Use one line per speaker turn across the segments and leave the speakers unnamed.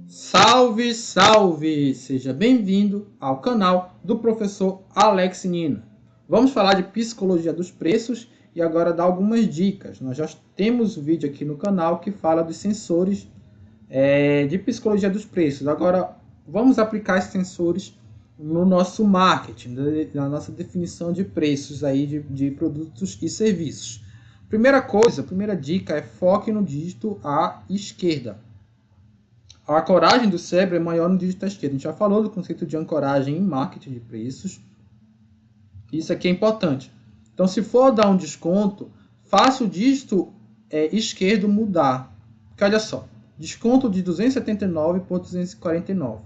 Salve, salve! Seja bem-vindo ao canal do professor Alex Nino. Vamos falar de psicologia dos preços e agora dar algumas dicas. Nós já temos um vídeo aqui no canal que fala dos sensores de psicologia dos preços. Agora vamos aplicar esses sensores no nosso marketing, na nossa definição de preços aí de produtos e serviços. Primeira dica é foque no dígito à esquerda. A ancoragem do cérebro é maior no dígito à esquerda. A gente já falou do conceito de ancoragem em marketing de preços. Isso aqui é importante. Então, se for dar um desconto, faça o dígito esquerdo mudar. Porque olha só, desconto de 279 por 249.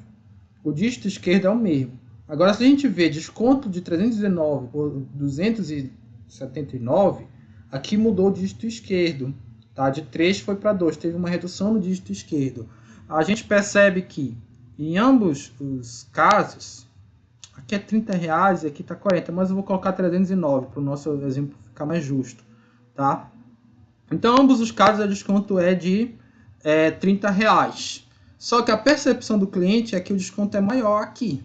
O dígito esquerdo é o mesmo. Agora, se a gente vê desconto de 319 por 279, aqui mudou o dígito esquerdo. Tá? De 3 foi para 2, teve uma redução no dígito esquerdo. A gente percebe que em ambos os casos, aqui é R$30 e aqui está 40, mas eu vou colocar 309 para o nosso exemplo ficar mais justo, tá? Então, ambos os casos, o desconto é de R$30. Só que a percepção do cliente é que o desconto é maior aqui,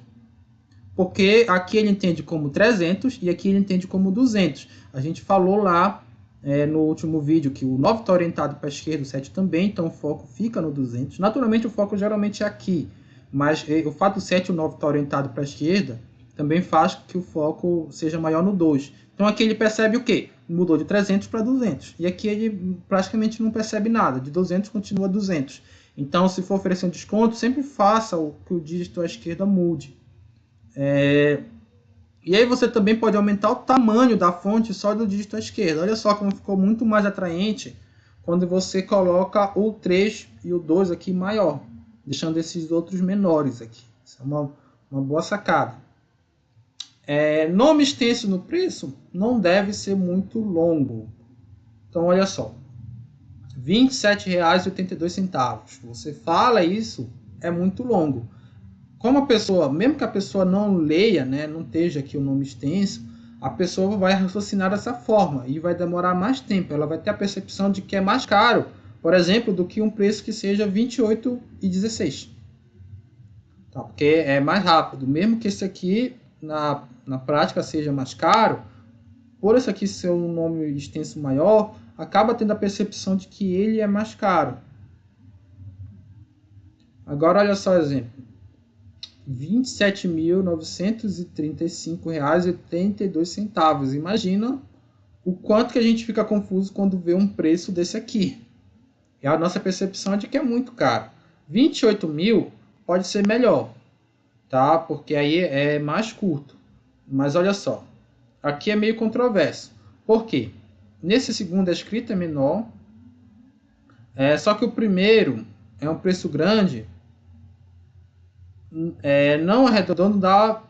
porque aqui ele entende como 300 e aqui ele entende como 200. A gente falou lá no último vídeo que o 9 está orientado para a esquerda, o 7 também, então o foco fica no 200. Naturalmente o foco geralmente é aqui, mas o fato do 7 e o 9 estar orientado para a esquerda também faz com que o foco seja maior no 2. Então aqui ele percebe o quê? Mudou de 300 para 200. E aqui ele praticamente não percebe nada, de 200 continua 200. Então, se for oferecer um desconto, sempre faça que o dígito à esquerda mude. E aí você também pode aumentar o tamanho da fonte só do dígito à esquerda. Olha só como ficou muito mais atraente quando você coloca o 3 e o 2 aqui maior, deixando esses outros menores aqui. Isso é uma boa sacada. Nome extenso no preço não deve ser muito longo. Então olha só, R$ 27,82. Você fala isso, é muito longo. Como a pessoa, mesmo que a pessoa não leia, né, não esteja aqui o nome extenso, a pessoa vai raciocinar dessa forma e vai demorar mais tempo. Ela vai ter a percepção de que é mais caro, por exemplo, do que um preço que seja R$ 28,16. Tá? Porque é mais rápido. Mesmo que esse aqui, na prática, seja mais caro, por esse aqui ser um nome extenso maior, acaba tendo a percepção de que ele é mais caro. Agora, olha só o exemplo. R$ 27.935,82. Imagina o quanto que a gente fica confuso quando vê um preço desse aqui. E a nossa percepção é de que é muito caro. 28 mil pode ser melhor, tá? Porque aí é mais curto. Mas olha só, aqui é meio controverso. Por quê? Nesse segundo a escrita é menor, só que o primeiro é um preço grande. Não arredondando, dá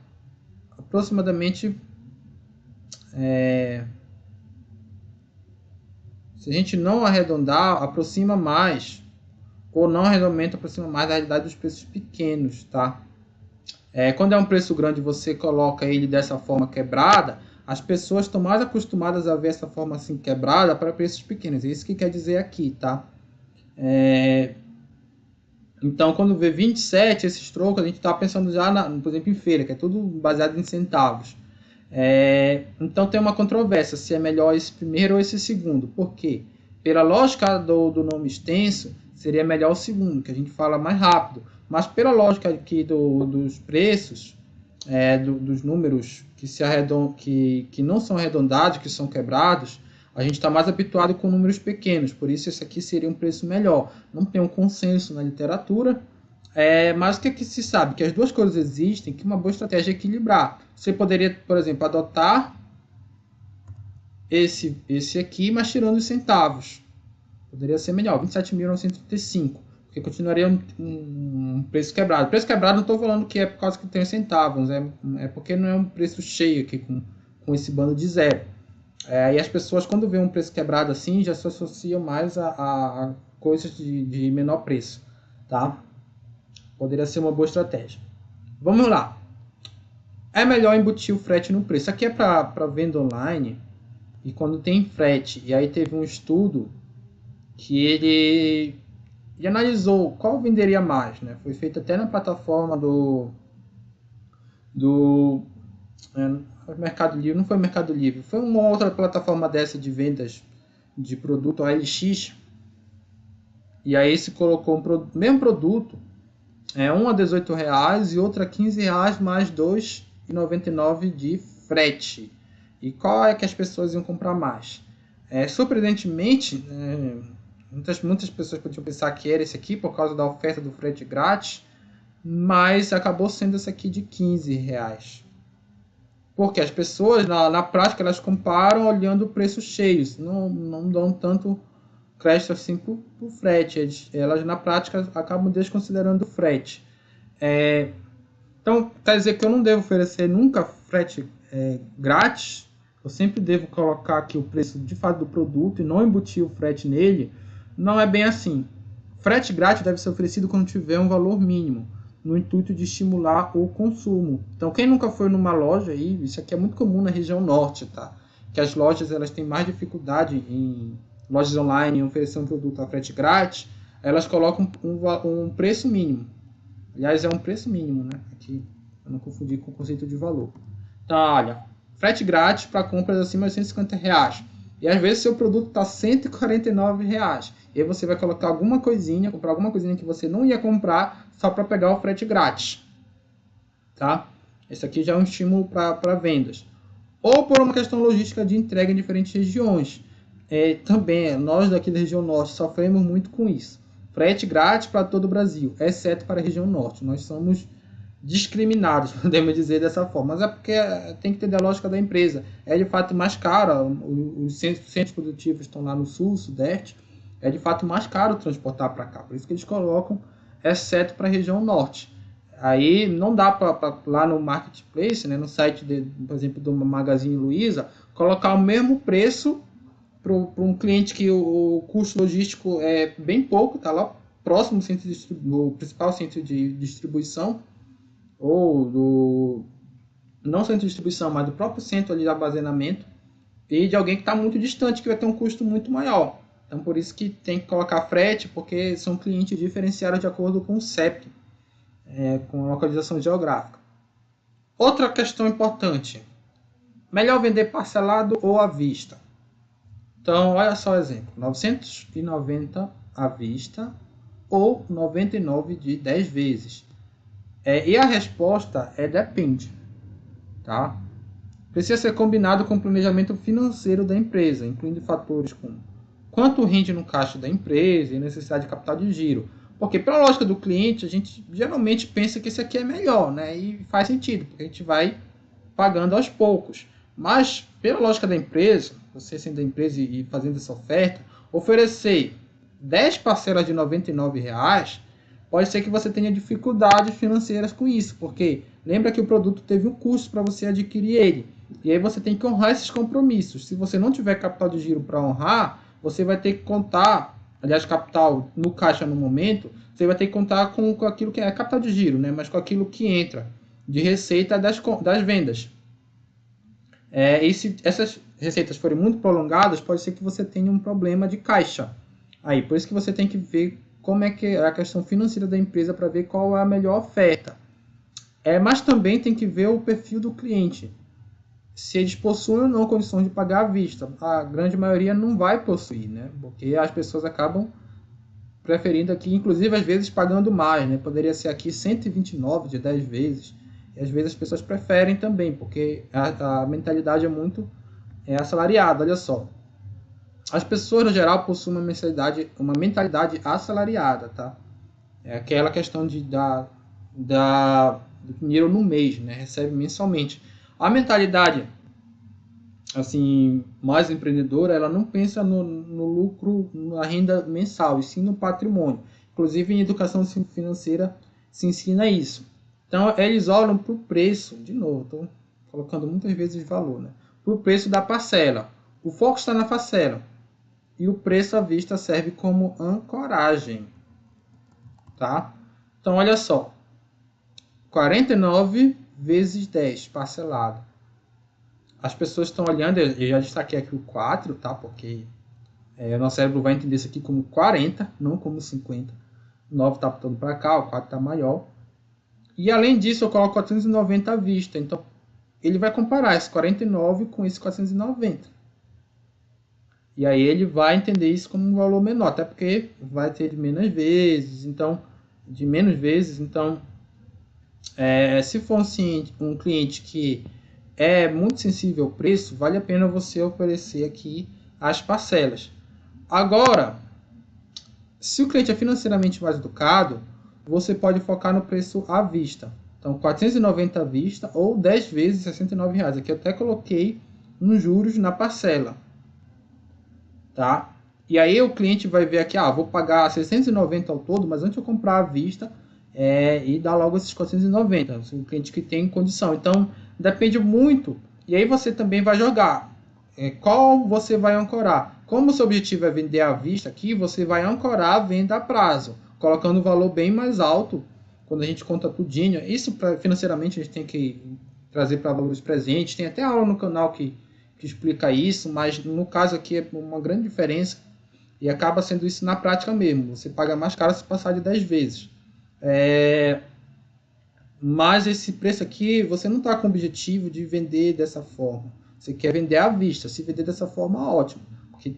aproximadamente, se a gente não arredondar, aproxima mais, ou não arredondamento, aproxima mais da realidade dos preços pequenos, tá? Quando é um preço grande, você coloca ele dessa forma quebrada, as pessoas estão mais acostumadas a ver essa forma assim quebrada para preços pequenos. É isso que quer dizer aqui, tá? Então, quando vê 27, esses trocos, a gente está pensando já, por exemplo, em feira, que é tudo baseado em centavos. Então, tem uma controvérsia se é melhor esse primeiro ou esse segundo. Por quê? Pela lógica do nome extenso, seria melhor o segundo, que a gente fala mais rápido. Mas pela lógica aqui dos preços, dos números que não são arredondados, que são quebrados, a gente está mais habituado com números pequenos, por isso esse aqui seria um preço melhor. Não tem um consenso na literatura, mas o que se sabe? Que as duas coisas existem, que uma boa estratégia é equilibrar. Você poderia, por exemplo, adotar esse aqui, mas tirando os centavos. Poderia ser melhor, 27.935, porque continuaria um preço quebrado. Preço quebrado não estou falando que é por causa que tem centavos, é porque não é um preço cheio aqui com esse bando de zero. E as pessoas, quando vêem um preço quebrado assim, já se associam mais a coisas de menor preço, tá? Poderia ser uma boa estratégia. Vamos lá. É melhor embutir o frete no preço. Aqui é para venda online, e quando tem frete, e aí teve um estudo que ele e analisou qual venderia mais, né? Foi feito até na plataforma do Mercado Livre, não foi Mercado Livre, foi uma outra plataforma dessa de vendas de produto, a LX, e aí se colocou o mesmo produto, um a R$18 e outra a R$15 mais R$2,99 de frete. E qual é que as pessoas iam comprar mais? Surpreendentemente, muitas pessoas podiam pensar que era esse aqui por causa da oferta do frete grátis, mas acabou sendo esse aqui de R$15. Porque as pessoas, na prática, elas comparam olhando preços cheios, não dão tanto crédito assim por frete. Elas, na prática, acabam desconsiderando o frete. Então, quer dizer que eu não devo oferecer nunca frete grátis. Eu sempre devo colocar aqui o preço de fato do produto e não embutir o frete nele. Não é bem assim. Frete grátis deve ser oferecido quando tiver um valor mínimo, no intuito de estimular o consumo. Então, quem nunca foi numa loja, aí, isso aqui é muito comum na região norte, tá? Que as lojas elas têm mais dificuldade em lojas online em oferecer um produto a frete grátis, elas colocam um preço mínimo. Aliás, é um preço mínimo, né? Aqui, eu não confundi com o conceito de valor. Então, olha, frete grátis para compras acima de R$150. E às vezes seu produto está R$149. E aí você vai colocar alguma coisinha, comprar alguma coisinha que você não ia comprar só para pegar o frete grátis. Tá? Esse aqui já é um estímulo para vendas. Ou por uma questão logística de entrega em diferentes regiões. Também, nós daqui da região norte sofremos muito com isso. Frete grátis para todo o Brasil, exceto para a região norte. Nós somos discriminados, podemos dizer dessa forma. Mas é porque tem que entender a lógica da empresa. É de fato mais caro, os centros produtivos estão lá no sul, sudeste. É de fato mais caro transportar para cá. Por isso que eles colocam, exceto para a região norte. Aí não dá para lá no marketplace, né, no site, por exemplo, do Magazine Luiza, colocar o mesmo preço para um cliente que o custo logístico é bem pouco, está lá próximo do principal centro de distribuição, ou não centro de distribuição, mas do próprio centro ali de armazenamento, e de alguém que está muito distante, que vai ter um custo muito maior. Então, por isso que tem que colocar frete, porque são clientes diferenciados de acordo com o CEP, com a localização geográfica. Outra questão importante, melhor vender parcelado ou à vista? Então, olha só o exemplo, 990 à vista ou 99 de 10 vezes. E a resposta depende. Tá? Precisa ser combinado com o planejamento financeiro da empresa, incluindo fatores como quanto rende no caixa da empresa e necessidade de capital de giro. Porque, pela lógica do cliente, a gente geralmente pensa que esse aqui é melhor, né? E faz sentido, porque a gente vai pagando aos poucos. Mas, pela lógica da empresa, você sendo da empresa e fazendo essa oferta, oferecer 10 parcelas de R$99, pode ser que você tenha dificuldades financeiras com isso, porque lembra que o produto teve um custo para você adquirir ele. E aí você tem que honrar esses compromissos. Se você não tiver capital de giro para honrar, você vai ter que contar, aliás, capital no caixa no momento, você vai ter que contar com aquilo que é capital de giro, né? Mas com aquilo que entra de receita das vendas. E se essas receitas forem muito prolongadas, pode ser que você tenha um problema de caixa. Aí, por isso que você tem que ver como é que é a questão financeira da empresa para ver qual é a melhor oferta. Mas também tem que ver o perfil do cliente. Se eles possuem ou não condições de pagar à vista. A grande maioria não vai possuir, né? Porque as pessoas acabam preferindo aqui, inclusive às vezes pagando mais, né? Poderia ser aqui 129 de 10 vezes. E às vezes as pessoas preferem também, porque a mentalidade é muito assalariada. Olha só. As pessoas, no geral, possuem uma mentalidade assalariada, tá? É aquela questão do dinheiro no mês, né? Recebe mensalmente. A mentalidade assim, mais empreendedora, ela não pensa no lucro, na renda mensal, e sim no patrimônio. Inclusive, em educação financeira se ensina isso. Então, eles olham para o preço, de novo, estou colocando muitas vezes valor, né? Para o preço da parcela. O foco está na parcela. E o preço à vista serve como ancoragem. Tá? Então, olha só. 49 vezes 10 parcelado. As pessoas estão olhando, eu já destaquei aqui o 4, tá? Porque o nosso cérebro vai entender isso aqui como 40, não como 50. O 9 está apontando para cá, o 4 está maior. E além disso, eu coloco 490 à vista. Então, ele vai comparar esse 49 com esse 490. E aí ele vai entender isso como um valor menor, até porque vai ter de menos vezes. Então, se for um cliente que é muito sensível ao preço, vale a pena você oferecer aqui as parcelas. Agora, se o cliente é financeiramente mais educado, você pode focar no preço à vista. Então, 490 à vista ou 10 vezes R$ 69,00. Aqui eu até coloquei nos juros na parcela. Tá? E aí o cliente vai ver aqui, vou pagar 690 ao todo, mas antes eu comprar à vista e dar logo esses 490. O cliente que tem condição. Então, depende muito. E aí você também vai jogar. Qual você vai ancorar? Como o seu objetivo é vender à vista aqui, você vai ancorar a venda a prazo, colocando um valor bem mais alto quando a gente conta tudinho. Isso financeiramente a gente tem que trazer para valores presentes. Tem até aula no canal que explica isso, mas no caso aqui é uma grande diferença e acaba sendo isso na prática mesmo. Você paga mais caro se passar de 10 vezes. Mas esse preço aqui, você não está com o objetivo de vender dessa forma. Você quer vender à vista. Se vender dessa forma, ótimo. Porque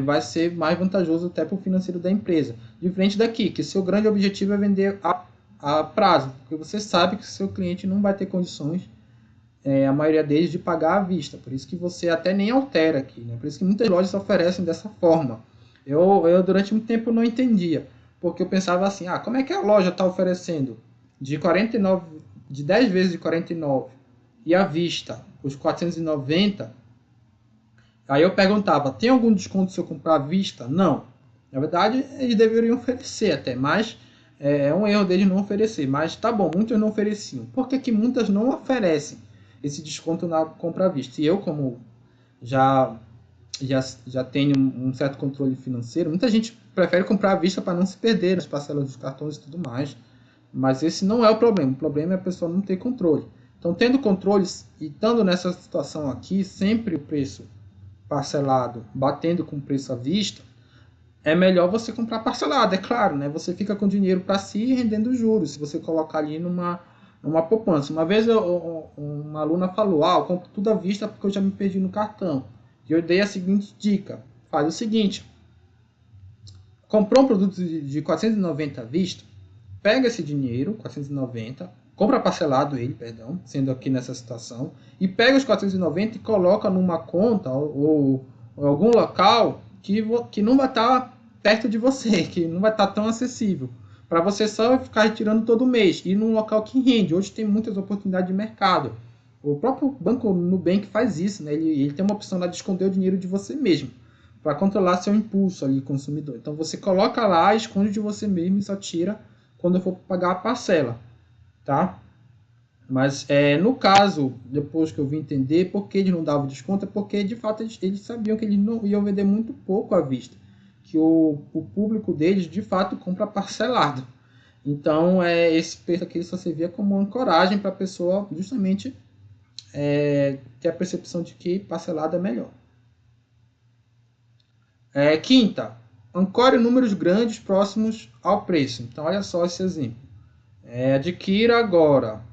vai ser mais vantajoso até para o financeiro da empresa. Diferente daqui, que seu grande objetivo é vender a prazo. Porque você sabe que o seu cliente não vai ter condições, a maioria deles, de pagar à vista. Por isso que você até nem altera aqui. Né? Por isso que muitas lojas oferecem dessa forma. Eu durante muito tempo não entendia. Porque eu pensava assim, como é que a loja está oferecendo de 10 vezes de 49 e à vista os 490? Aí eu perguntava, tem algum desconto se eu comprar à vista? Não. Na verdade, eles deveriam oferecer até, mas é um erro deles não oferecer. Mas tá bom, muitos não ofereciam. Por que muitas não oferecem esse desconto na compra à vista? E eu, como já tenho um certo controle financeiro, muita gente prefere comprar à vista para não se perder nas parcelas dos cartões e tudo mais. Mas esse não é o problema. O problema é a pessoa não ter controle. Então, tendo controles e estando nessa situação aqui, sempre o preço parcelado batendo com o preço à vista, é melhor você comprar parcelado, é claro, né? Você fica com dinheiro para si e rendendo juros, se você colocar ali numa poupança. Uma vez uma aluna falou, eu compro tudo à vista porque eu já me perdi no cartão. E eu dei a seguinte dica, faz o seguinte, comprou um produto de 490 à vista, pega esse dinheiro, 490, compra parcelado ele, sendo aqui nessa situação, e pega os 490 e coloca numa conta ou algum local que não vai estar perto de você, que não vai estar tão acessível, para você só ficar retirando todo mês, e num local que rende. Hoje tem muitas oportunidades de mercado. O próprio Banco Nubank faz isso, né? Ele tem uma opção lá de esconder o dinheiro de você mesmo, para controlar seu impulso ali, consumidor. Então você coloca lá, esconde de você mesmo e só tira quando eu for pagar a parcela, tá? Mas no caso, depois que eu vim entender por que eles não davam desconto, é porque de fato eles sabiam que eles não iam vender muito pouco à vista, que o público deles de fato compra parcelado. Então esse preço aqui só servia como uma ancoragem para a pessoa justamente ter a percepção de que parcelado é melhor. Quinta, ancore números grandes próximos ao preço. Então olha só esse exemplo. Adquira agora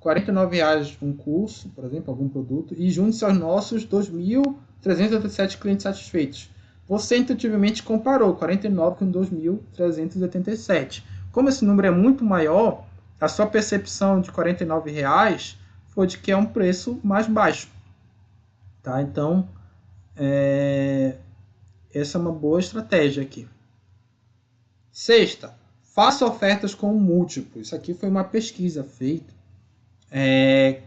R$49,00 um curso, por exemplo, algum produto, e junte-se aos nossos 2.387 clientes satisfeitos. Você intuitivamente comparou 49 com 2.387. Como esse número é muito maior, a sua percepção de R$49,00 foi de que é um preço mais baixo. Tá? Então, essa é uma boa estratégia aqui. Sexta, faça ofertas com múltiplos. Isso aqui foi uma pesquisa feita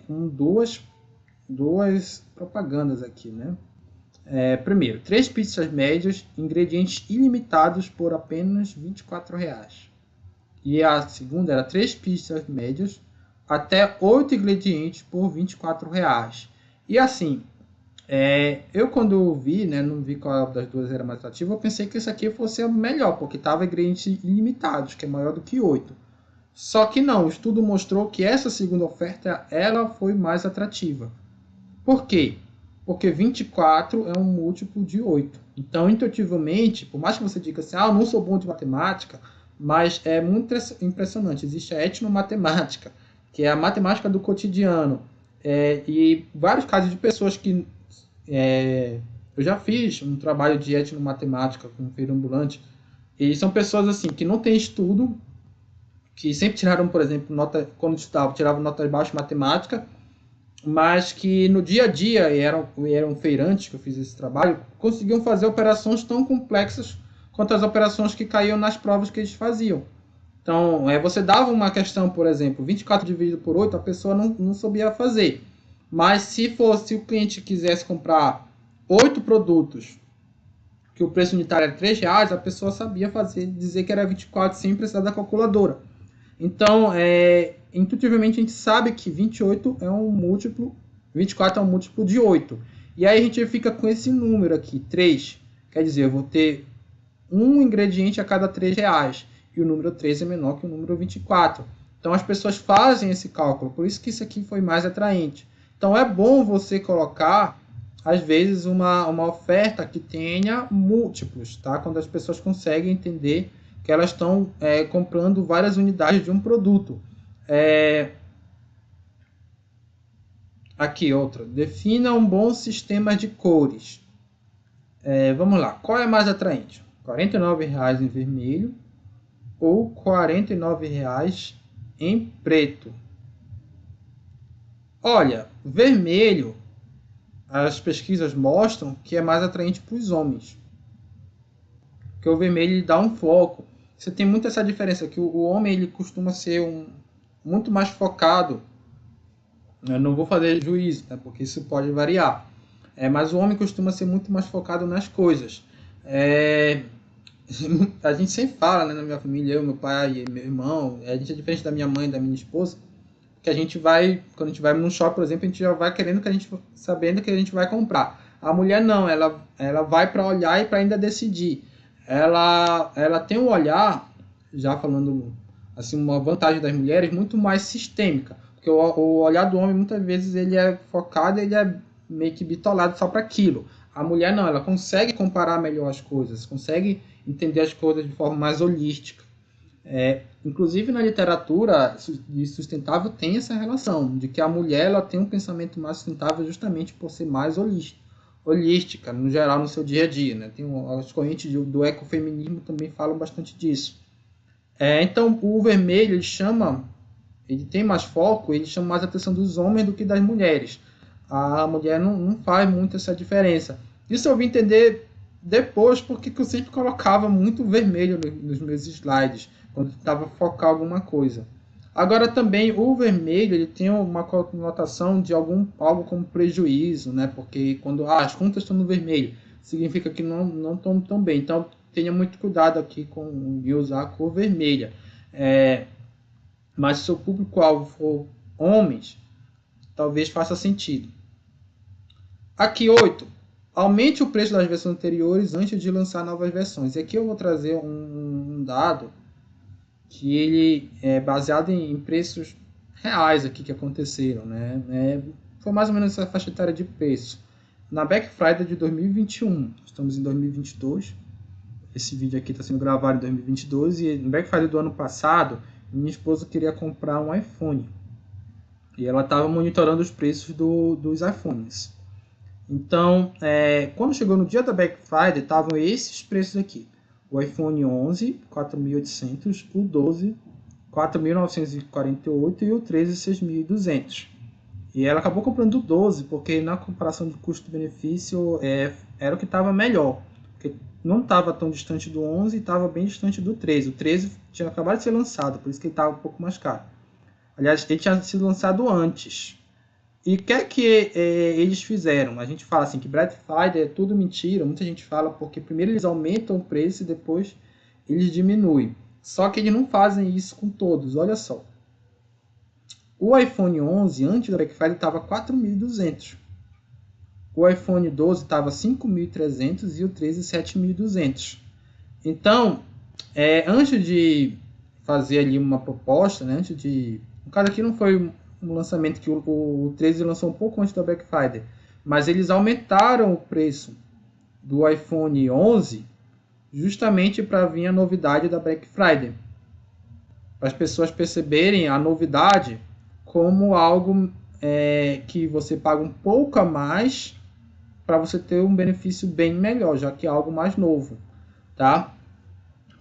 com duas propagandas aqui, né? Primeiro, 3 pizzas médias, ingredientes ilimitados por apenas R$24,00. E a segunda era 3 pizzas médias, até 8 ingredientes por R$24,00. E assim, eu quando eu vi, né, não vi qual das duas era mais atrativa, eu pensei que esse aqui fosse a melhor, porque estava ingredientes ilimitados, que é maior do que 8. Só que não, o estudo mostrou que essa segunda oferta ela foi mais atrativa. Por quê? Porque 24 é um múltiplo de 8. Então, intuitivamente, por mais que você diga assim, eu não sou bom de matemática, mas é muito impressionante. Existe a etnomatemática, que é a matemática do cotidiano, e vários casos de pessoas que... eu já fiz um trabalho de etnomatemática com feira ambulante, e são pessoas assim que não têm estudo, que sempre tiraram, por exemplo, nota, quando estudavam, tiravam notas baixas em matemática, mas que no dia a dia, e eram feirantes que eu fiz esse trabalho, conseguiam fazer operações tão complexas quanto as operações que caíam nas provas que eles faziam. Então, você dava uma questão, por exemplo, 24 dividido por 8, a pessoa não sabia fazer. Mas se o cliente quisesse comprar 8 produtos, que o preço unitário era R$3, a pessoa sabia dizer que era 24 sem precisar da calculadora. Então, intuitivamente a gente sabe que 28 é um múltiplo, 24 é um múltiplo de 8. E aí a gente fica com esse número aqui, 3. Quer dizer, eu vou ter um ingrediente a cada R$3. E o número 3 é menor que o número 24. Então as pessoas fazem esse cálculo, por isso que isso aqui foi mais atraente. Então é bom você colocar, às vezes, uma oferta que tenha múltiplos, tá? Quando as pessoas conseguem entender que elas estão comprando várias unidades de um produto. Aqui, outra. Defina um bom sistema de cores. Vamos lá. Qual é mais atraente? R$49 em vermelho ou R$49 em preto? Olha, vermelho, as pesquisas mostram que é mais atraente para os homens. Porque o vermelho ele dá um foco. Você tem muito essa diferença, que o homem ele costuma ser muito mais focado. Eu não vou fazer juízo, né, porque isso pode variar. Mas o homem costuma ser muito mais focado nas coisas. A gente sempre fala, né, na minha família, eu, meu pai e meu irmão, a gente é diferente da minha mãe e da minha esposa, que a gente vai, quando a gente vai no shopping, por exemplo, a gente já vai sabendo que a gente vai comprar. A mulher não, ela vai para olhar e para ainda decidir. Ela tem um olhar, já falando assim, uma vantagem das mulheres, muito mais sistêmica. Porque o olhar do homem, muitas vezes, ele é focado, ele é meio que bitolado só para aquilo. A mulher não, ela consegue comparar melhor as coisas, consegue entender as coisas de forma mais holística. Inclusive na literatura de sustentável tem essa relação, de que a mulher ela tem um pensamento mais sustentável justamente por ser mais holística, no geral, no seu dia a dia. Né? Tem as correntes do ecofeminismo também falam bastante disso. Então, o vermelho, ele tem mais foco, ele chama mais a atenção dos homens do que das mulheres. A mulher não faz muito essa diferença. Isso eu vim entender depois, porque eu sempre colocava muito vermelho nos meus slides, quando tentava focar alguma coisa. Agora também o vermelho ele tem uma conotação de algo como prejuízo, né? Porque quando as contas estão no vermelho, significa que não estão tão bem. Então tenha muito cuidado aqui em usar a cor vermelha. Mas se o público-alvo for homens, talvez faça sentido. Aqui 8. Aumente o preço das versões anteriores antes de lançar novas versões. E aqui eu vou trazer um dado que ele é baseado em preços reais aqui que aconteceram, né? Foi mais ou menos essa faixa etária de preço. Na Black Friday de 2021, estamos em 2022, esse vídeo aqui está sendo gravado em 2022, e no Black Friday do ano passado, minha esposa queria comprar um iPhone, e ela estava monitorando os preços dos iPhones. Então, quando chegou no dia da Black Friday, estavam esses preços aqui. O iPhone 11, 4.800, o 12, 4.948 e o 13, 6.200. E ela acabou comprando o 12, porque na comparação de custo-benefício era o que estava melhor. Porque não estava tão distante do 11 e estava bem distante do 13. O 13 tinha acabado de ser lançado, por isso que ele estava um pouco mais caro. Aliás, ele tinha sido lançado antes. E o que é que eles fizeram? A gente fala assim que Black Friday é tudo mentira. Muita gente fala porque primeiro eles aumentam o preço e depois eles diminuem. Só que eles não fazem isso com todos. Olha só. O iPhone 11 antes da Black Friday estava 4.200. O iPhone 12 estava 5.300 e o 13 7.200. Então, antes de fazer ali uma proposta, né, no caso aqui não foi um lançamento que o 13 lançou um pouco antes da Black Friday, mas eles aumentaram o preço do iPhone 11 justamente para vir a novidade da Black Friday. para as pessoas perceberem a novidade como algo que você paga um pouco a mais para você ter um benefício bem melhor, já que é algo mais novo, tá?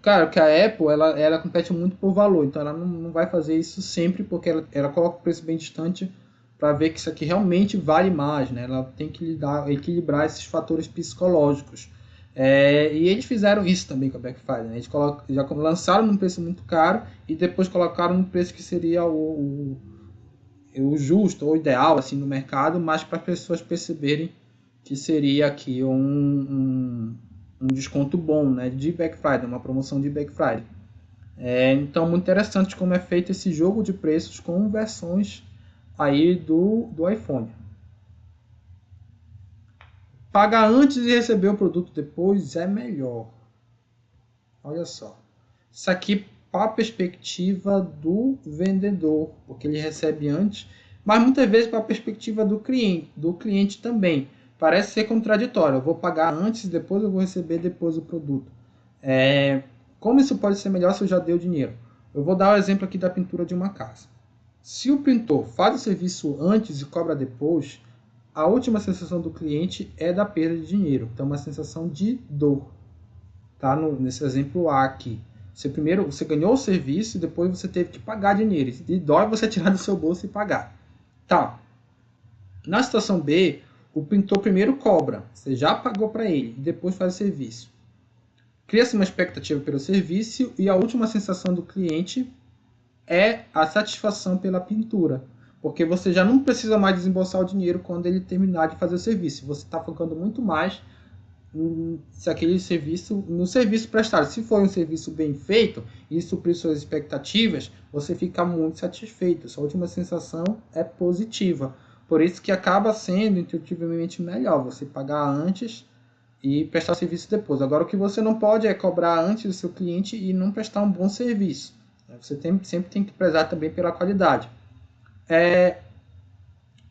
Claro que a Apple, ela compete muito por valor, então ela não vai fazer isso sempre, porque ela coloca o preço bem distante para ver que isso aqui realmente vale mais, né? Ela tem que equilibrar esses fatores psicológicos. E eles fizeram isso também com a Black Friday, né? Eles já lançaram num preço muito caro e depois colocaram num preço que seria o justo ou ideal assim no mercado, mas para as pessoas perceberem que seria aqui um desconto bom, né, de Black Friday, uma promoção de Black Friday. Então, muito interessante como é feito esse jogo de preços com versões aí do iPhone. Pagar antes e receber o produto depois é melhor. Olha só. Isso aqui para a perspectiva do vendedor, porque ele recebe antes, mas muitas vezes para a perspectiva do cliente também. Parece ser contraditório. Eu vou pagar antes, depois eu vou receber depois o produto. Como isso pode ser melhor se eu já dei o dinheiro? Eu vou dar o exemplo aqui da pintura de uma casa. Se o pintor faz o serviço antes e cobra depois, a última sensação do cliente é da perda de dinheiro. Então, uma sensação de dor. Tá? Nesse exemplo A aqui. Você ganhou o serviço e depois você teve que pagar dinheiro. E dói você tirar do seu bolso e pagar. Tá. Na situação B, o pintor primeiro cobra. Você já pagou para ele e depois faz o serviço. Cria-se uma expectativa pelo serviço e a última sensação do cliente é a satisfação pela pintura. Porque você já não precisa mais desembolsar o dinheiro quando ele terminar de fazer o serviço. Você está focando muito mais se aquele serviço, no serviço prestado. Se for um serviço bem feito e suprir suas expectativas, você fica muito satisfeito. Sua última sensação é positiva. Por isso que acaba sendo intuitivamente melhor você pagar antes e prestar o serviço depois. Agora, o que você não pode é cobrar antes do seu cliente e não prestar um bom serviço. Você sempre tem que prezar também pela qualidade.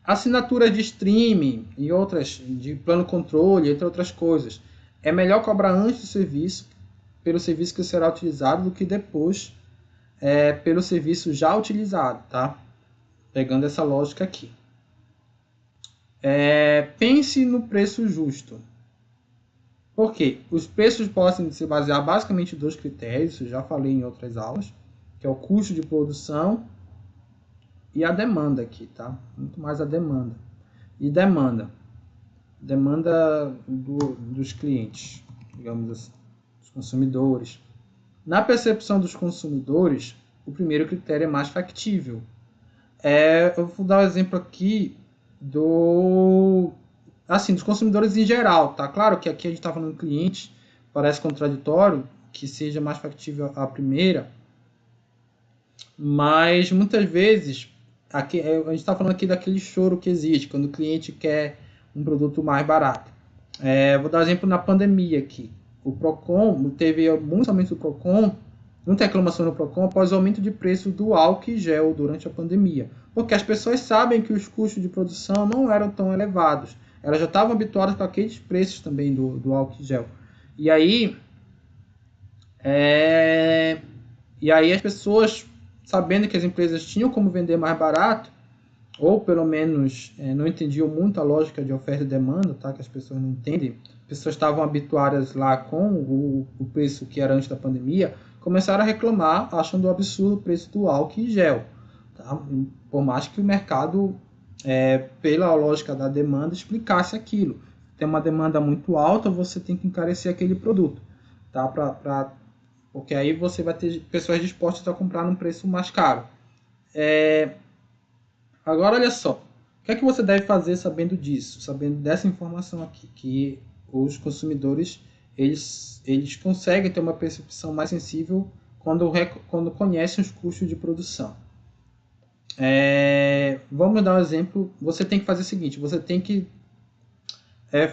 Assinaturas de streaming e outras, de plano controle, entre outras coisas. É melhor cobrar antes do serviço, pelo serviço que será utilizado, do que depois pelo serviço já utilizado, tá? Pegando essa lógica aqui. Pense no preço justo. Por quê? Os preços podem se basear basicamente em 2 critérios, eu já falei em outras aulas, que é o custo de produção e a demanda aqui, tá? Muito mais a demanda. E demanda dos clientes, digamos assim, dos consumidores. Na percepção dos consumidores, o primeiro critério é mais factível. Eu vou dar um exemplo aqui dos consumidores em geral, tá? Claro que aqui a gente está falando do cliente, parece contraditório que seja mais factível a primeira, mas muitas vezes aqui, a gente está falando aqui daquele choro que existe quando o cliente quer um produto mais barato. Vou dar um exemplo na pandemia aqui. O Procon, teve muitos aumentos do Procon, muita reclamação no Procon após o aumento de preço do álcool e gel durante a pandemia. Porque as pessoas sabem que os custos de produção não eram tão elevados. Elas já estavam habituadas com aqueles preços também do álcool e gel. E aí as pessoas, sabendo que as empresas tinham como vender mais barato, ou pelo menos não entendiam muito a lógica de oferta e demanda, tá? Que as pessoas não entendem. As pessoas estavam habituadas lá com o preço que era antes da pandemia, começaram a reclamar, achando um absurdo o preço do álcool e gel. Tá? Por mais que o mercado, pela lógica da demanda, explicasse aquilo. Tem uma demanda muito alta, você tem que encarecer aquele produto. Tá? Porque aí você vai ter pessoas dispostas a comprar num preço mais caro. Agora, olha só. O que é que você deve fazer sabendo disso? Sabendo dessa informação aqui. Que os consumidores, eles conseguem ter uma percepção mais sensível quando conhecem os custos de produção. Vamos dar um exemplo. Você tem que fazer o seguinte. Você tem que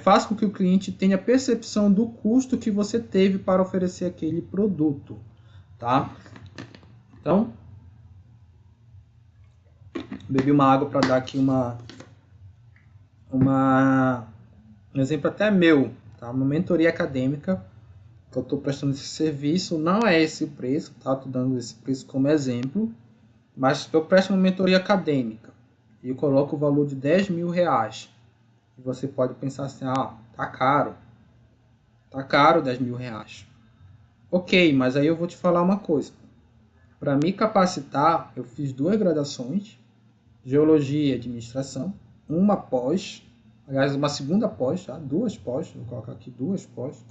faça com que o cliente tenha percepção do custo que você teve para oferecer aquele produto, tá? Então, bebi uma água para dar aqui um exemplo até meu, tá? Uma mentoria acadêmica, que eu estou prestando esse serviço, não é esse o preço, tá? Estou dando esse preço como exemplo, mas eu presto uma mentoria acadêmica e eu coloco o valor de R$10.000. E você pode pensar assim, ah, tá caro R$10.000. Ok, mas aí eu vou te falar uma coisa. Para me capacitar, eu fiz 2 graduações, Geologia e Administração, uma pós, aliás, uma segunda pós, tá? 2 pós, vou colocar aqui 2 pós,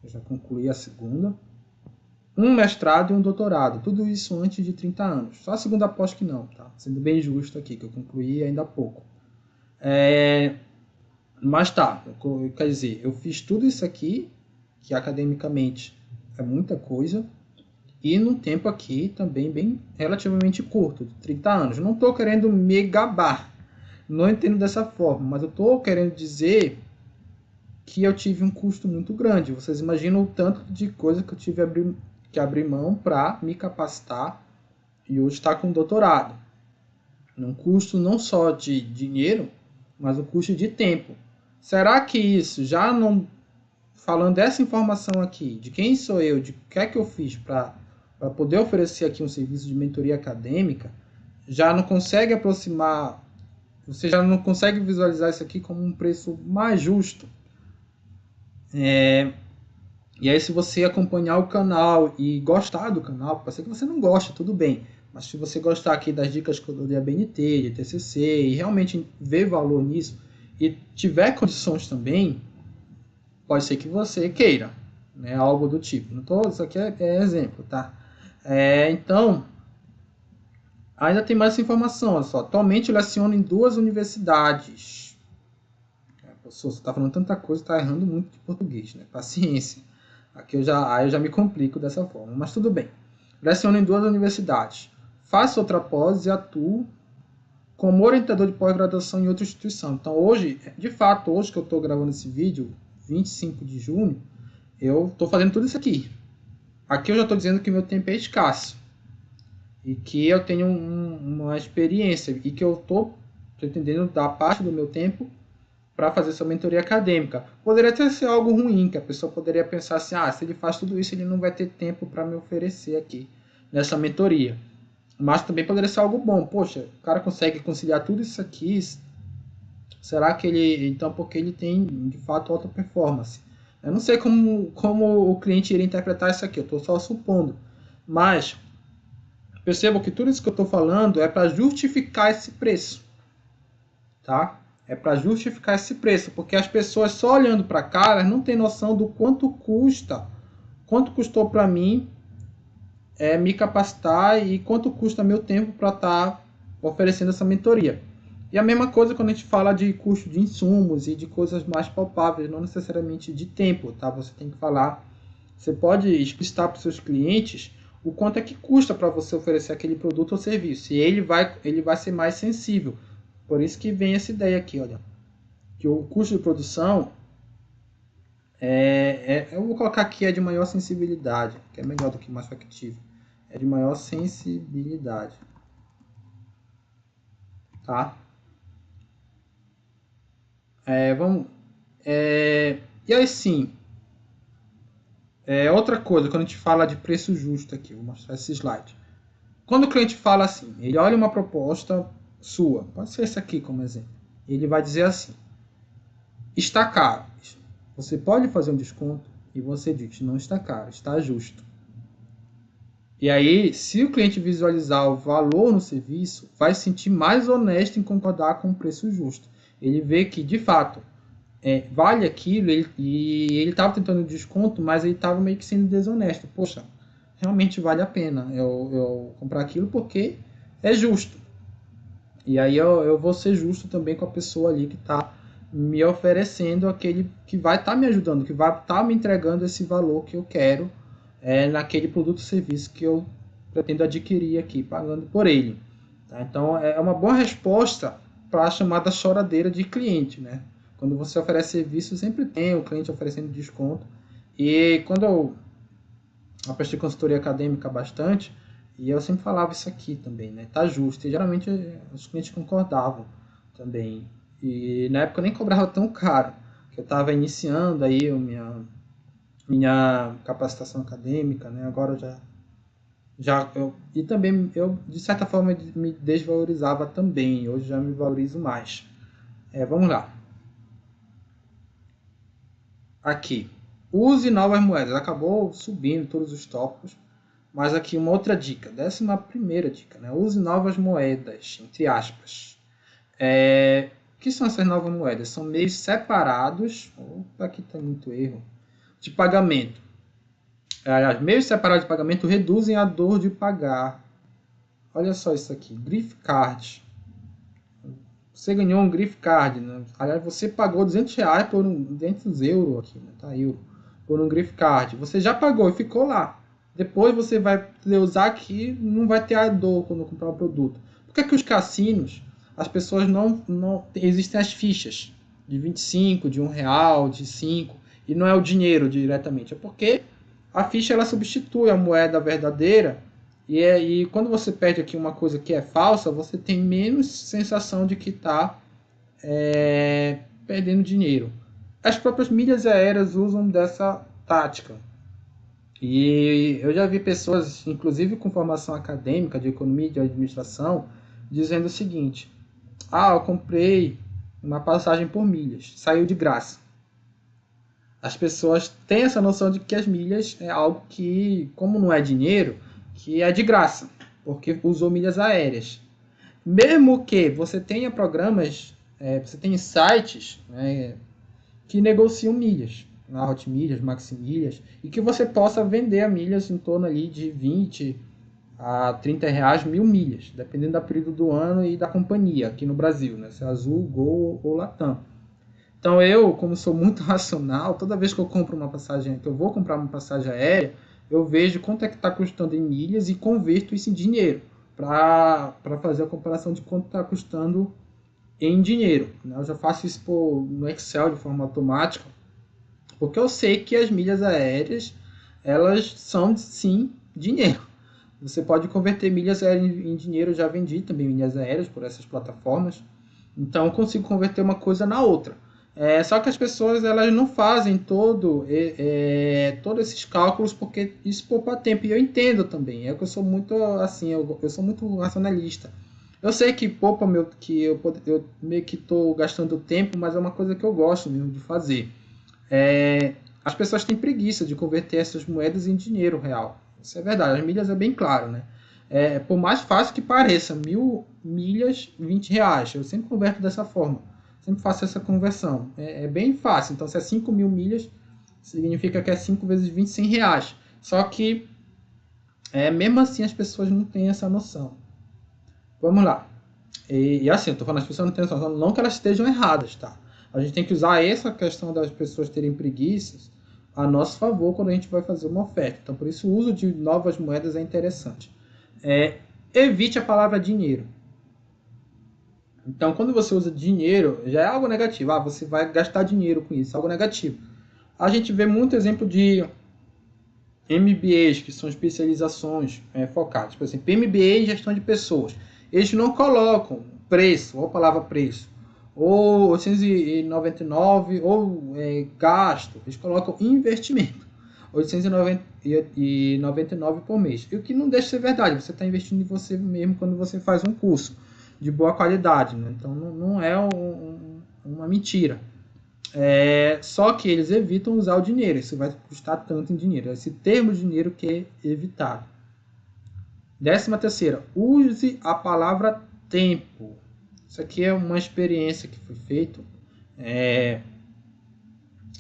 eu já concluí a segunda, um mestrado e um doutorado, tudo isso antes de 30 anos, só a segunda pós que não, tá? Sendo bem justo aqui, que eu concluí ainda há pouco. Mas tá, quer dizer, eu fiz tudo isso aqui, que academicamente é muita coisa, e num tempo aqui também bem relativamente curto, de 30 anos. Não estou querendo me gabar, não entendo dessa forma, mas eu estou querendo dizer que eu tive um custo muito grande. Vocês imaginam o tanto de coisa que eu tive que abrir mão para me capacitar e hoje estar com doutorado. Um custo não só de dinheiro, mas um custo de tempo. Será que isso, já não falando dessa informação aqui, de quem sou eu, de o que é que eu fiz para poder oferecer aqui um serviço de mentoria acadêmica, já não consegue aproximar, você já não consegue visualizar isso aqui como um preço mais justo? E aí, se você acompanhar o canal e gostar do canal, pode ser que você não goste, tudo bem, mas se você gostar aqui das dicas que eu dou de ABNT, de TCC, e realmente ver valor nisso, e tiver condições também, pode ser que você queira, né, algo do tipo. Não tô, isso aqui é exemplo, tá? Então, ainda tem mais essa informação. Olha só. Atualmente eu leciono em 2 universidades. Professor, você está falando tanta coisa, está errando muito de português, né? Paciência. Aqui eu já me complico dessa forma, mas tudo bem. Leciono em 2 universidades. Faço outra pós e atuo como orientador de pós-graduação em outra instituição. Então hoje, de fato, hoje que eu estou gravando esse vídeo, 25 de junho, eu estou fazendo tudo isso aqui. Aqui eu já estou dizendo que meu tempo é escasso. E que eu tenho uma experiência. E que eu estou pretendendo dar parte do meu tempo para fazer essa mentoria acadêmica. Poderia até ser algo ruim, que a pessoa poderia pensar assim, ah, se ele faz tudo isso, ele não vai ter tempo para me oferecer aqui, nessa mentoria. Mas também poderia ser algo bom. Poxa, o cara consegue conciliar tudo isso aqui. Será que ele... Então, porque ele tem, de fato, alta performance. Eu não sei como o cliente iria interpretar isso aqui. Eu estou só supondo. Mas, percebam que tudo isso que eu estou falando é para justificar esse preço. Tá? É para justificar esse preço. Porque as pessoas só olhando para cá, elas não têm noção do quanto custa. Quanto custou para mim me capacitar e quanto custa meu tempo para estar oferecendo essa mentoria. E a mesma coisa quando a gente fala de custo de insumos e de coisas mais palpáveis, não necessariamente de tempo, tá? Você tem que falar, você pode explicitar para os seus clientes o quanto é que custa para você oferecer aquele produto ou serviço. E ele vai ser mais sensível. Por isso que vem essa ideia aqui, olha, que o custo de produção eu vou colocar aqui de maior sensibilidade, que é melhor do que mais factível. É de maior sensibilidade. Tá? E aí sim, outra coisa, quando a gente fala de preço justo aqui, vou mostrar esse slide. Quando o cliente fala assim, ele olha uma proposta sua, pode ser essa aqui como exemplo, ele vai dizer assim, está caro, você pode fazer um desconto? E você diz, não está caro, está justo. E aí, se o cliente visualizar o valor no serviço, vai se sentir mais honesto em concordar com o preço justo. Ele vê que, de fato, vale aquilo e ele estava tentando desconto, mas ele estava meio que sendo desonesto. Poxa, realmente vale a pena eu comprar aquilo porque é justo. E aí eu vou ser justo também com a pessoa ali que está me oferecendo aquele que vai estar me ajudando, que vai estar me entregando esse valor que eu quero naquele produto ou serviço que eu pretendo adquirir aqui, pagando por ele. Tá? Então, é uma boa resposta para a chamada choradeira de cliente, né? Quando você oferece serviço, sempre tem o cliente oferecendo desconto. E quando eu prestei consultoria acadêmica bastante, e eu sempre falava isso aqui também, né? Tá justo. E geralmente os clientes concordavam também. E na época eu nem cobrava tão caro, que eu estava iniciando aí minha capacitação acadêmica, né? Agora e também eu de certa forma me desvalorizava também. Hoje já me valorizo mais. Vamos lá. Aqui, use novas moedas. Acabou subindo todos os tópicos, mas aqui uma outra dica, 11ª dica, né? Use novas moedas, entre aspas. O que são essas novas moedas? São meios separados, opa, aqui tem muito erro, de pagamento. Aliás, meios separados de pagamento reduzem a dor de pagar. Olha só isso aqui, gift card. Você ganhou um gift card, né? Aliás, você pagou R$200 por 200 euros aqui, né? Tá, euro, por um gift card. Você já pagou e ficou lá. Depois você vai poder usar aqui, não vai ter a dor quando comprar o produto. Por que é que os cassinos, as pessoas não existem as fichas de 25, de R$1, de 5, e não é o dinheiro diretamente. É porque a ficha ela substitui a moeda verdadeira. E quando você perde aqui uma coisa que é falsa, você tem menos sensação de que está perdendo dinheiro. As próprias milhas aéreas usam dessa tática. E eu já vi pessoas, inclusive com formação acadêmica de economia e de administração, dizendo o seguinte: eu comprei uma passagem por milhas, saiu de graça. As pessoas têm essa noção de que as milhas é algo que, como não é dinheiro, que é de graça, porque usou milhas aéreas. Mesmo que você tenha programas, você tenha sites, né, que negociam milhas, na Hotmilhas, Maximilhas, e que você possa vender a milhas em torno ali de 20 a 30 reais 1.000 milhas, dependendo do período do ano e da companhia, aqui no Brasil, né, se é Azul, Gol ou Latam. Então eu, como sou muito racional, toda vez que eu compro uma passagem, que eu vou comprar uma passagem aérea, eu vejo quanto é que está custando em milhas e converto isso em dinheiro, para fazer a comparação de quanto está custando em dinheiro. Eu já faço isso no Excel de forma automática, porque eu sei que as milhas aéreas, elas são sim dinheiro. Você pode converter milhas aéreas em dinheiro, eu já vendi também milhas aéreas por essas plataformas, então eu consigo converter uma coisa na outra. Só que as pessoas elas não fazem todos esses cálculos porque isso poupa tempo. E eu entendo também. É que eu sou muito assim, eu sou muito racionalista. Eu sei que poupa que eu meio que estou gastando tempo, mas é uma coisa que eu gosto mesmo de fazer. As pessoas têm preguiça de converter essas moedas em dinheiro real. Isso é verdade. As milhas é bem claro, né? Por mais fácil que pareça, 1.000 milhas, 20 reais. Eu sempre converto dessa forma. Sempre faço essa conversão. É bem fácil. Então, se é 5.000 milhas, significa que é 5 vezes 20, 100 reais. Só que, mesmo assim, as pessoas não têm essa noção. Vamos lá. E assim, eu estou falando, as pessoas não têm essa noção, não que elas estejam erradas, tá? A gente tem que usar essa questão das pessoas terem preguiças a nosso favor quando a gente vai fazer uma oferta. Então, por isso, o uso de novas moedas é interessante. Evite a palavra dinheiro. Então, quando você usa dinheiro, já é algo negativo. Você vai gastar dinheiro com isso, algo negativo. A gente vê muito exemplo de MBAs, que são especializações focadas. Por exemplo, MBA em gestão de pessoas. Eles não colocam preço, ou a palavra preço, ou 899, ou gasto. Eles colocam investimento. 899 por mês. E o que não deixa de ser verdade. Você está investindo em você mesmo quando você faz um curso de boa qualidade, né? Então não é uma mentira. Só que eles evitam usar o dinheiro. Isso vai custar tanto em dinheiro. Esse termo dinheiro que é evitado. 13ª, use a palavra tempo. Isso aqui é uma experiência que foi feita.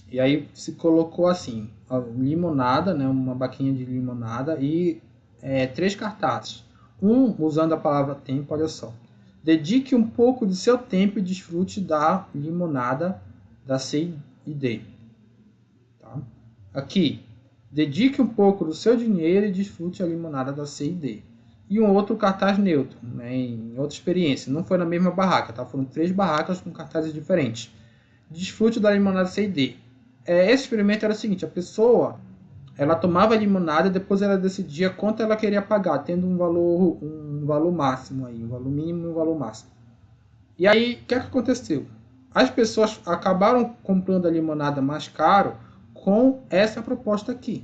E aí se colocou assim, limonada, né, uma baquinha de limonada e 3 cartazes. Usando a palavra tempo, olha só. Dedique um pouco de seu tempo e desfrute da limonada da C&D. Tá? Aqui, dedique um pouco do seu dinheiro e desfrute a limonada da C&D. E um outro cartaz neutro, né, em outra experiência. Não foi na mesma barraca, tá? Foram 3 barracas com cartazes diferentes. Desfrute da limonada C&D. Esse experimento era o seguinte, a pessoa ela tomava a limonada e depois ela decidia quanto ela queria pagar, tendo um valor máximo aí, um valor mínimo e um valor máximo. E aí, o que aconteceu? As pessoas acabaram comprando a limonada mais caro com essa proposta aqui.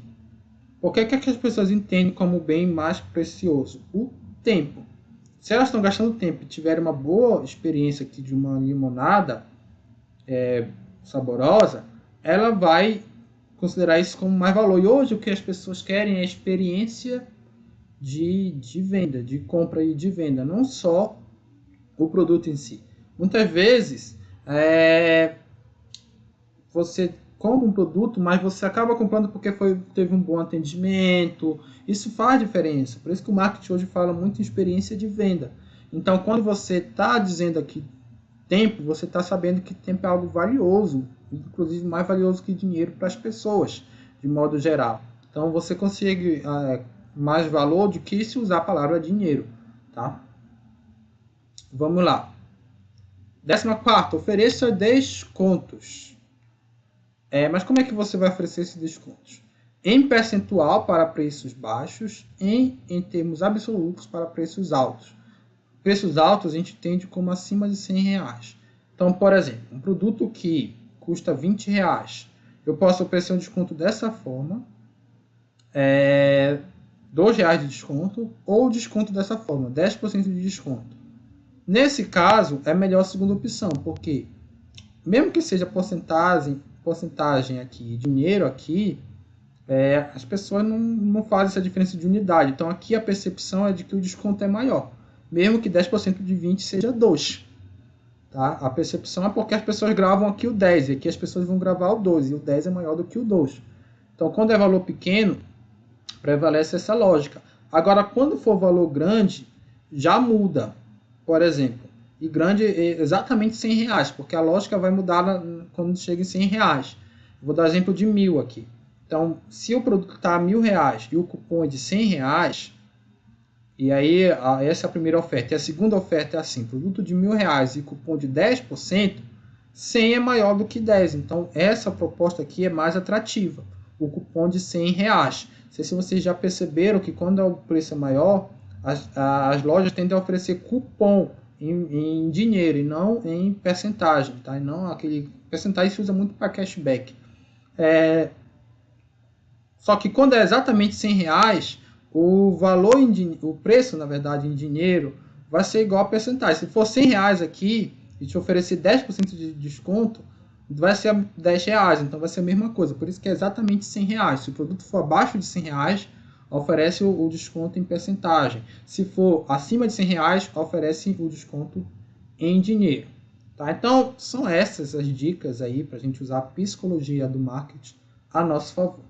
Porque o que as pessoas entendem como bem mais precioso? O tempo. Se elas estão gastando tempo e tiverem uma boa experiência aqui de uma limonada saborosa, ela vai considerar isso como mais valor. E hoje o que as pessoas querem é a experiência de venda, de compra e de venda, não só o produto em si. Muitas vezes você compra um produto, mas você acaba comprando porque teve um bom atendimento. Isso faz diferença. Por isso que o marketing hoje fala muito em experiência de venda. Então, quando você está dizendo aqui tempo, você está sabendo que tempo é algo valioso, inclusive mais valioso que dinheiro para as pessoas, de modo geral. Então, você consegue mais valor do que se usar a palavra dinheiro. Tá? Vamos lá. 14ª, ofereça descontos. Mas como é que você vai oferecer esses descontos? Em percentual para preços baixos, em termos absolutos para preços altos. Preços altos a gente entende como acima de R$100. Então, por exemplo, um produto que custa R$20, eu posso oferecer um desconto dessa forma, R$2 de desconto, ou desconto dessa forma, 10% de desconto. Nesse caso, é melhor a segunda opção, porque mesmo que seja porcentagem aqui, dinheiro aqui, as pessoas não fazem essa diferença de unidade. Então aqui a percepção é de que o desconto é maior, mesmo que 10% de 20 seja 2. Tá? A percepção é porque as pessoas gravam aqui o 10, e aqui as pessoas vão gravar o 12, e o 10 é maior do que o 2. Então quando é valor pequeno, prevalece essa lógica. Agora quando for valor grande, já muda. Por exemplo, e grande é exatamente R$100, porque a lógica vai mudar quando chega em R$100. Vou dar exemplo de 1.000 aqui. Então, se o produto está a R$1.000 e o cupom é de R$100, e aí essa é a primeira oferta. E a segunda oferta é assim, produto de R$1.000 e cupom de 10%, 100 é maior do que 10. Então, essa proposta aqui é mais atrativa. O cupom de R$100. Não sei se vocês já perceberam que quando o preço é maior, as lojas tendem a oferecer cupom em dinheiro e não em percentagem, tá? E não aquele percentagem se usa muito para cashback. Só que quando é exatamente R$100, o preço, na verdade, em dinheiro, vai ser igual a percentagem. Se for R$100 aqui e te oferecer 10% de desconto, vai ser R$10, então vai ser a mesma coisa. Por isso que é exatamente R$100. Se o produto for abaixo de R$100, oferece o desconto em percentagem. Se for acima de R$100, oferece o desconto em dinheiro. Tá? Então, são essas as dicas aí para a gente usar a psicologia do marketing a nosso favor.